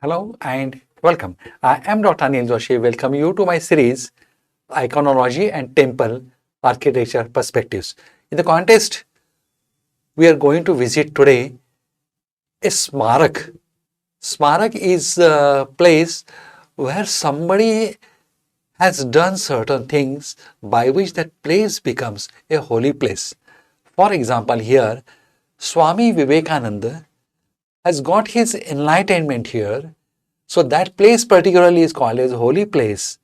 Hello and welcome. I am Dr. Anil Joshi. Welcome you to my series Iconology and Temple Architecture Perspectives. In the context, we are going to visit today a Smarak. Smarak is a place where somebody has done certain things by which that place becomes a holy place. For example, here Swami Vivekananda has got his enlightenment here. So that place particularly is called as holy place.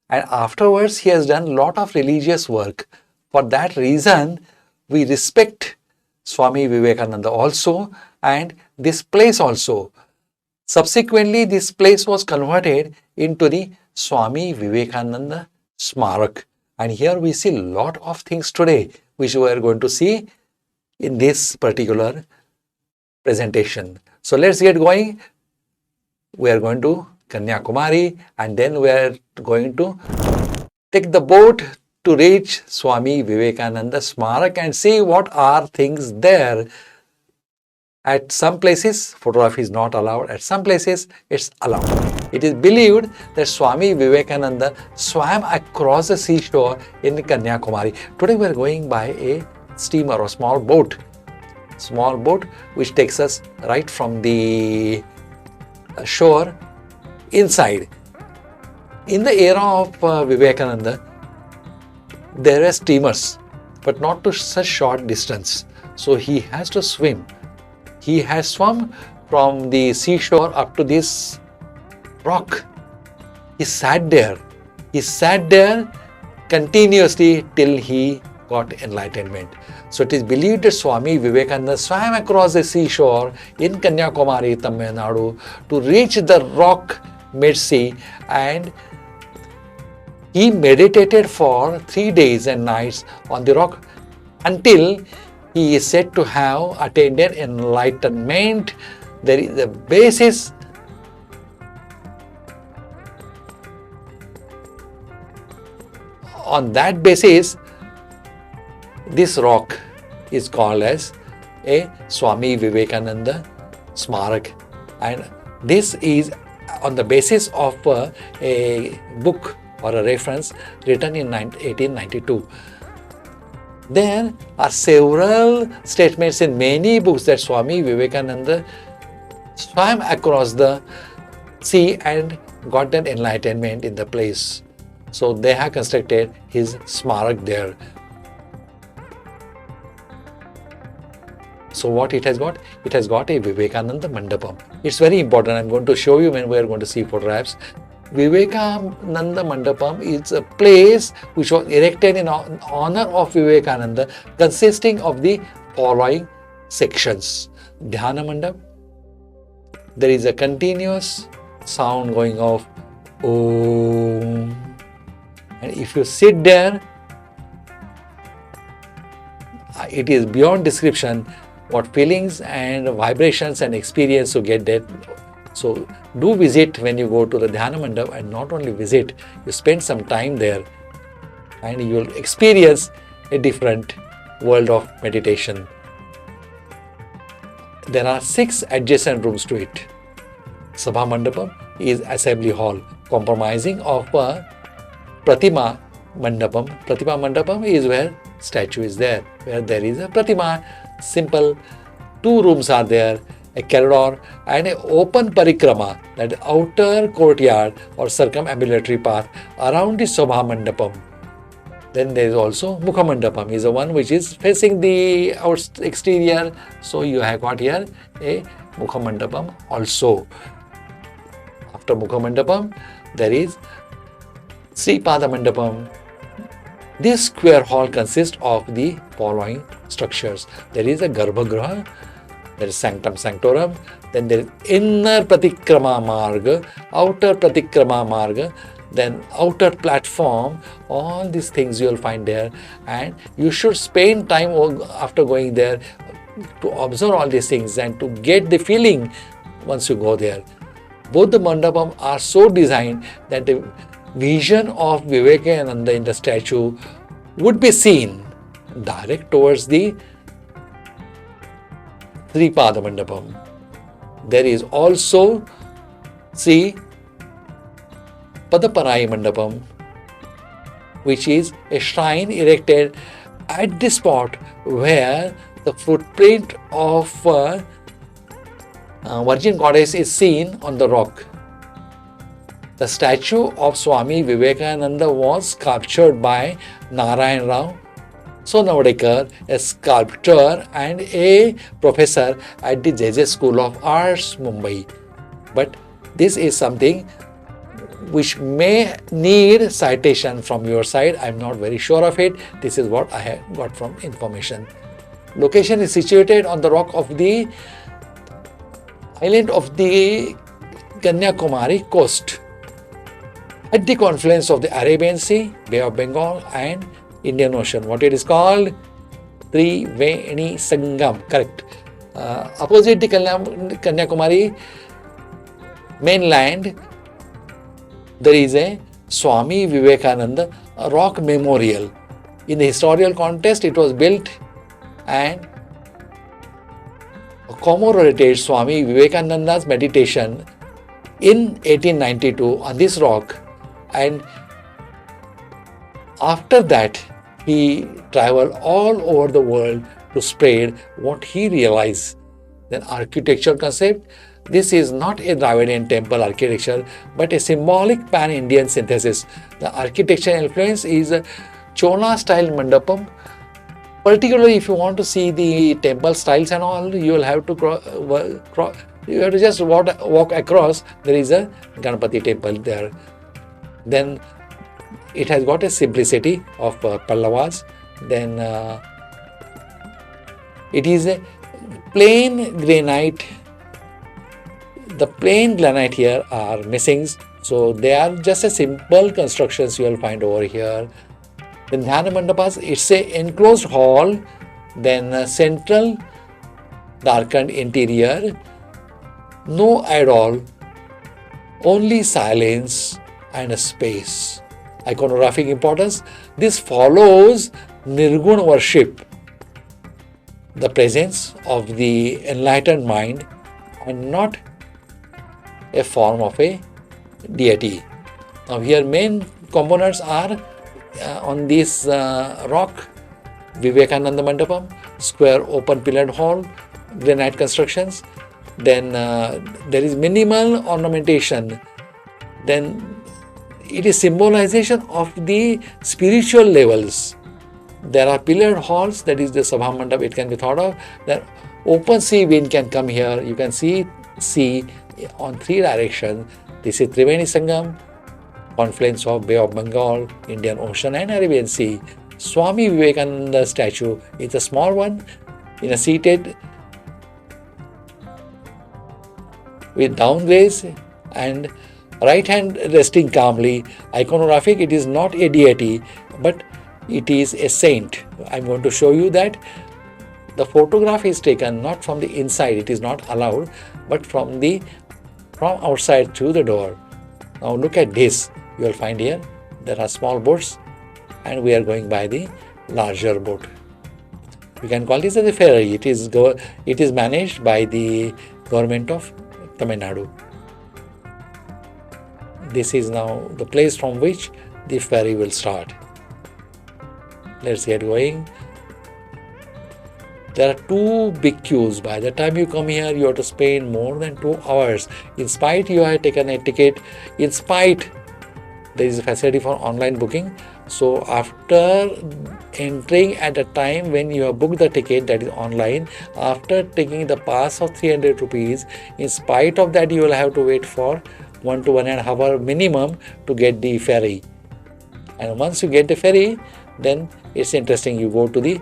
And afterwards he has done a lot of religious work. For that reason, we respect Swami Vivekananda also and this place also. Subsequently, this place was converted into the Swami Vivekananda Smarak. And here we see a lot of things today which we are going to see in this particular presentation. So let's get going. We are going to Kanyakumari and then we are going to take the boat to reach Swami Vivekananda Smarak and see what are things there. At some places, photography is not allowed. At some places, it's allowed. It is believed that Swami Vivekananda swam across the seashore in Kanyakumari. Today we are going by a steamer or small boat which takes us right from the shore inside. In the era of Vivekananda, there were steamers, but not to such short distance. So he has to swim. He has swum from the seashore up to this rock. He sat there continuously till he got enlightenment. So it is believed that Swami Vivekananda swam across the seashore in Kanyakumari, Tamil Nadu to reach the rock mid-sea, and he meditated for 3 days and nights on the rock until he is said to have attained enlightenment. There is a basis on that basis. This rock is called as a Swami Vivekananda Smarak, and this is on the basis of a book or a reference written in 1892. There are several statements in many books that Swami Vivekananda swam across the sea and got that enlightenment in the place. So they have constructed his Smarak there. So what it has got? It has got a Vivekananda Mandapam. It's very important. I'm going to show you when we are going to see photographs. Vivekananda Mandapam is a place which was erected in honor of Vivekananda, consisting of the following sections. Dhyana Mandap. There is a continuous sound going off Om. And if you sit there, it is beyond description what feelings and vibrations and experience you get that. So do visit when you go to the Dhyana Mandap, and not only visit, you spend some time there and you will experience a different world of meditation. There are 6 adjacent rooms to it. Sabha Mandapam is assembly hall comprising of a Pratima Mandapam. Pratima Mandapam is where statue is there, where there is a Pratima. Simple 2 rooms are there, a corridor and an open parikrama, that outer courtyard or circumambulatory path around the Sabha Mandapam. Then there is also Mukha Mandapam, is the one which is facing the exterior. So you have got here a Mukha Mandapam also. After Mukha Mandapam, there is Sri Pada Mandapam. This square hall consists of the following structures. There is a Garbhagriha, there is Sanctum Sanctorum, then there is inner Pratikrama Marga, outer Pratikrama Marga, then outer platform. All these things you will find there, and you should spend time after going there to observe all these things and to get the feeling once you go there. Both the mandapam are so designed that the vision of Vivekananda in the statue would be seen direct towards the Sri Pada Mandapam. There is also Sri Padaparai Mandapam, which is a shrine erected at the spot where the footprint of Virgin Goddess is seen on the rock. The statue of Swami Vivekananda was sculptured by Narayan Rao Sonavadekar, a sculptor and a professor at the JJ School of Arts, Mumbai. But this is something which may need citation from your side. I am not very sure of it. This is what I have got from information. Location is situated on the rock of the island of the Kanyakumari coast, at the confluence of the Arabian Sea, Bay of Bengal and Indian Ocean. What it is called? Triveni Sangam, correct. Opposite the Kanyakumari mainland, there is a Swami Vivekananda rock memorial. In the historical context, it was built and commemorated Swami Vivekananda's meditation in 1892 on this rock, and after that he traveled all over the world to spread what he realized. Then architecture concept. This is not a Dravidian temple architecture but a symbolic pan-Indian synthesis. The architecture influence is Chola style mandapam. Particularly if you want to see the temple styles and all, you will have to you have to just walk across. There is a Ganapati temple there. Then it has got a simplicity of Pallavas. Then it is a plain granite. The plain granite here are missing, so they are just a simple constructions you will find over here. Then Dhyana Mandapas, it's a enclosed hall, then central darkened interior, no idol, only silence and a space. Iconographic importance. This follows Nirguna worship, the presence of the enlightened mind and not a form of a deity. Now here main components are on this rock, Vivekananda Mandapam, square open pillared hall, granite constructions. Then there is minimal ornamentation. Then it is symbolization of the spiritual levels. There are pillared halls, that is the Sabha Mandap, it can be thought of. Then open sea wind can come here. You can see sea on three directions. This is Triveni Sangam, confluence of Bay of Bengal, Indian Ocean and Arabian Sea. Swami Vivekananda statue is a small one, in a seated with down gaze and right hand resting calmly. Iconographic, it is not a deity but it is a saint. I am going to show you that the photograph is taken not from the inside, it is not allowed, but from outside through the door. Now look at this. You will find here there are small boats and we are going by the larger boat. We can call this as a ferry. It is managed by the government of Tamil Nadu. This is now the place from which the ferry will start. Let's get going. There are two big queues. By the time you come here, you have to spend more than 2 hours. In spite you have taken a ticket, in spite there is a facility for online booking. So after entering at the time when you have booked the ticket, that is online, after taking the pass of 300 rupees, in spite of that you will have to wait for 1 to 1.5 hour minimum to get the ferry. And once you get the ferry, then it's interesting. You go to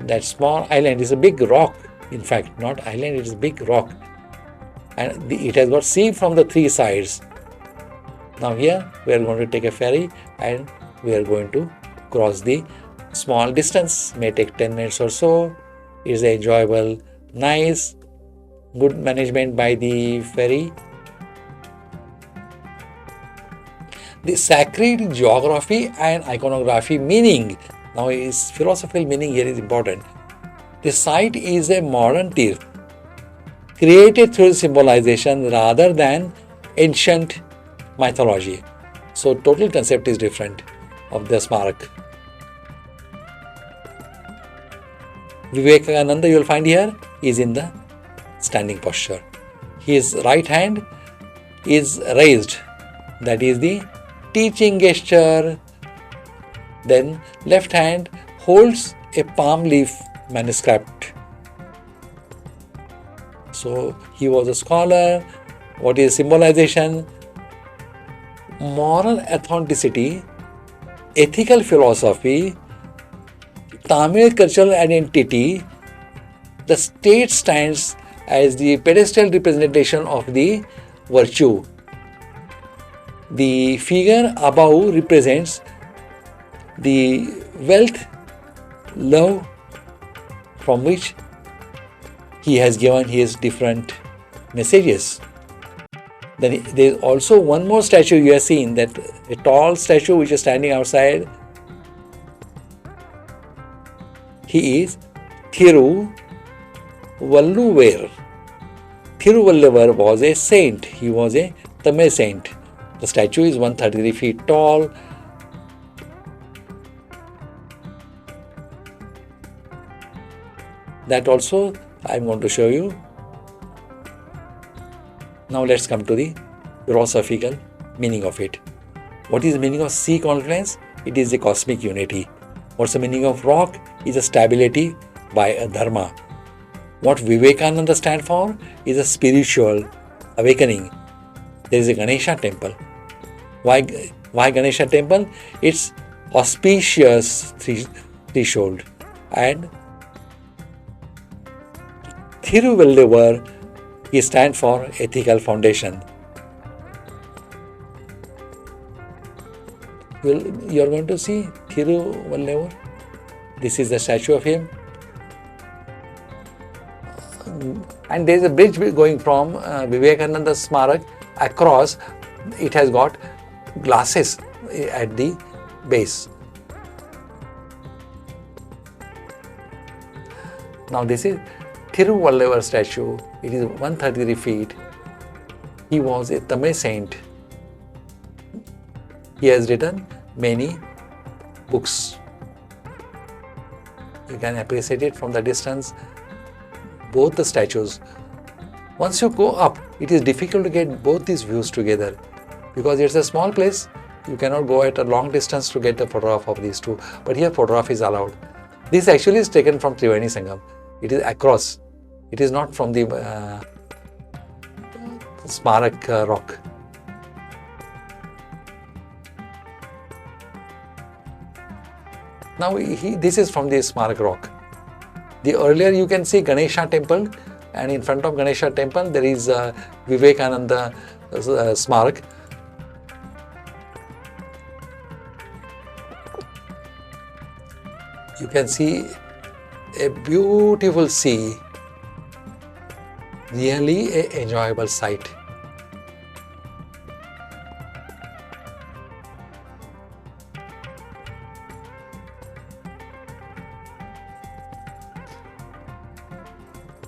that small island. It's a big rock, in fact, not island, it is a big rock. And it has got sea from the 3 sides. Now here we are going to take a ferry and we are going to cross the small distance. May take 10 minutes or so. It's enjoyable, nice, good management by the ferry. The sacred geography and iconography meaning. Now its philosophical meaning here is important. The site is a modern Tirth, created through symbolization rather than ancient mythology. So total concept is different of the Smarak. Vivekananda you will find here is in the standing posture. His right hand is raised, that is the teaching gesture. Then left hand holds a palm leaf manuscript. So he was a scholar. What is symbolization? Moral authenticity, ethical philosophy, Tamil cultural identity. The state stands as the pedestal representation of the virtue. The figure above represents the wealth, love, from which he has given his different messages. Then there is also one more statue you have seen, that a tall statue which is standing outside. He is Thiruvalluvar. Thiruvalluvar was a saint. He was a Tamil saint. The statue is 133 feet tall. That also I am going to show you. Now let's come to the philosophical meaning of it. What is the meaning of sea confluence? It is a cosmic unity. What's the meaning of rock? Is a stability by a dharma. What Vivekananda stand for is a spiritual awakening. There is a Ganesha temple. Why Ganesha temple? It's auspicious threshold. And Thiruvalluvar, he stands for ethical foundation. You are going to see Thiruvalluvar. This is the statue of him. And there is a bridge going from Vivekananda Smarak across. It has got glasses at the base. Now this is Thiruvalluvar statue. It is 133 feet. He was a Tamil saint. He has written many books. You can appreciate it from the distance, both the statues. Once you go up, it is difficult to get both these views together because it's a small place. You cannot go at a long distance to get a photograph of these two. But here photograph is allowed. This actually is taken from Triveni Sangam. It is across. It is not from the Smarak rock. Now this is from the Smarak rock. The earlier you can see Ganesha temple, and in front of Ganesha temple there is Vivekananda Smarak. You can see a beautiful sea, really an enjoyable sight.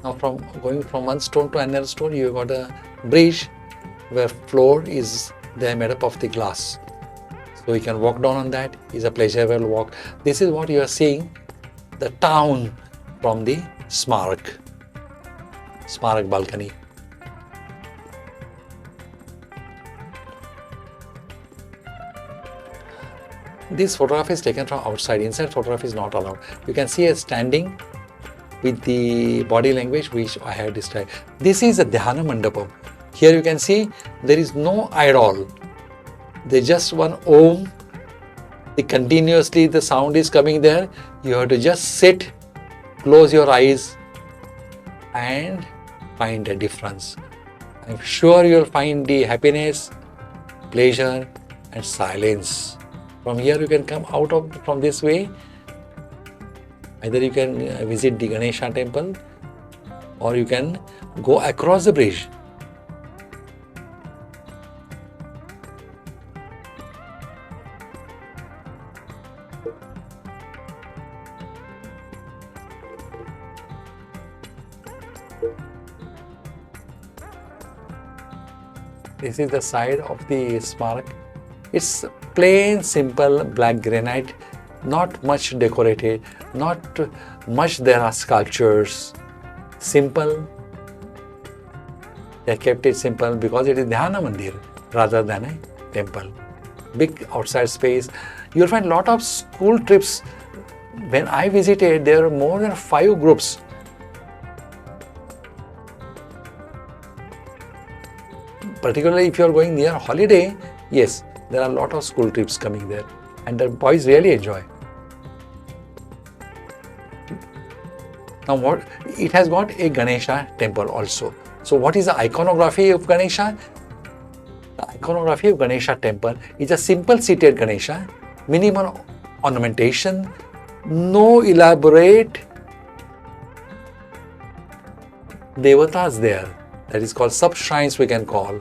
Now going from one stone to another stone, you got a bridge where floor is there made up of the glass. So you can walk down on that. It's a pleasurable walk. This is what you are seeing, the town from the Smarak balcony. This photograph is taken from outside. Inside photograph is not allowed. You can see a standing with the body language which I have described. This is a Dhyana Mandapam. Here you can see there is no idol. There's just one Om. Continuously the sound is coming there. You have to just sit, close your eyes and find a difference. I'm sure you'll find the happiness, pleasure and silence. From here you can come out from this way. Either you can visit the Ganesha temple or you can go across the bridge. This is the side of the Smarak. It's plain, simple black granite, not much decorated, not much there are sculptures. Simple. They kept it simple because it is Dhyana Mandir rather than a temple. Big outside space. You'll find a lot of school trips. When I visited, there were more than 5 groups. Particularly if you are going near holiday, yes, there are a lot of school trips coming there and the boys really enjoy. Now what? It has got a Ganesha temple also. So what is the iconography of Ganesha? The iconography of Ganesha temple is a simple seated Ganesha, minimal ornamentation, no elaborate devatas there. That is called sub-shrines we can call.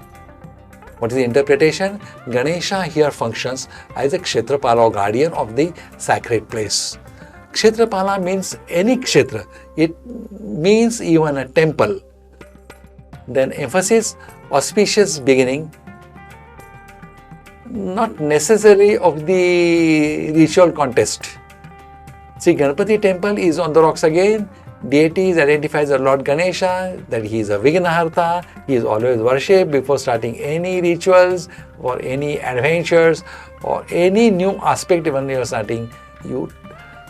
What is the interpretation? Ganesha here functions as a Kshetrapala or guardian of the sacred place. Kshetrapala means any Kshetra. It means even a temple. Then emphasis, auspicious beginning, not necessary of the ritual contest. See, Ganpati temple is on the rocks again. Deity is identified as Lord Ganesha, that he is a Vignaharta, he is always worshipped before starting any rituals or any adventures or any new aspect when you are starting, you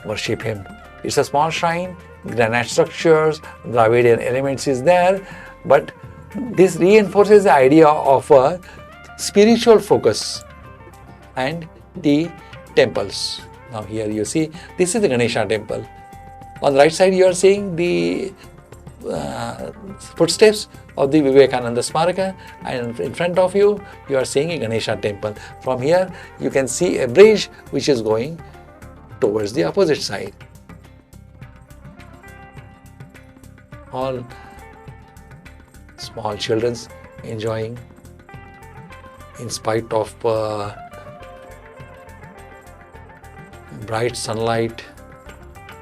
worship him. It's a small shrine, granite structures, Dravidian elements is there, but this reinforces the idea of a spiritual focus and the temples. Now here you see, this is the Ganesha temple. On the right side, you are seeing the footsteps of the Vivekanand Smaraka, and in front of you, you are seeing a Ganesha temple. From here, you can see a bridge which is going towards the opposite side. All small children enjoying in spite of bright sunlight,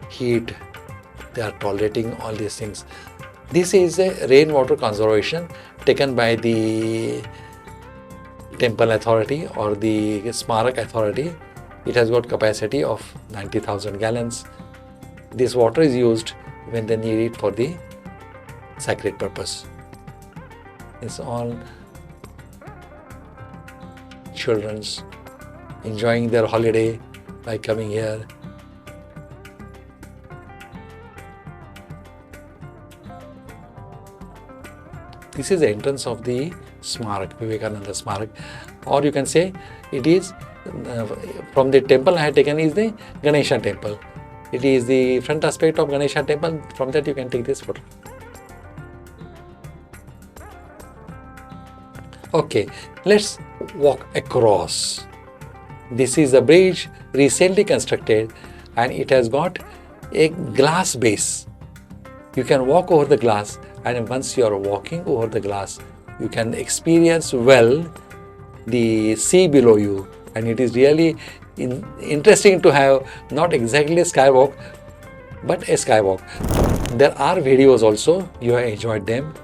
heat. They are tolerating all these things. This is a rainwater conservation taken by the temple authority or the Smarak authority. It has got capacity of 90,000 gallons. This water is used when they need it for the sacred purpose. It's all children's enjoying their holiday by coming here. This is the entrance of the Smarak, Vivekananda Smarak, or you can say it is from the temple I have taken is the Ganesha temple. It is the front aspect of Ganesha temple. From that you can take this photo. Okay, let's walk across. This is a bridge recently constructed and it has got a glass base. You can walk over the glass, and once you are walking over the glass, you can experience well the sea below you, and it is really interesting to have not exactly a skywalk but a skywalk. There are videos also, you have enjoyed them.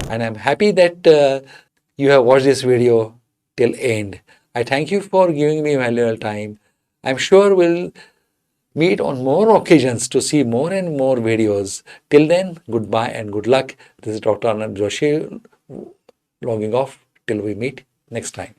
And I'm happy that you have watched this video till end. I thank you for giving me valuable time. I'm sure we'll meet on more occasions to see more and more videos. Till then, goodbye and good luck. This is Dr. Anil Joshi logging off till we meet next time.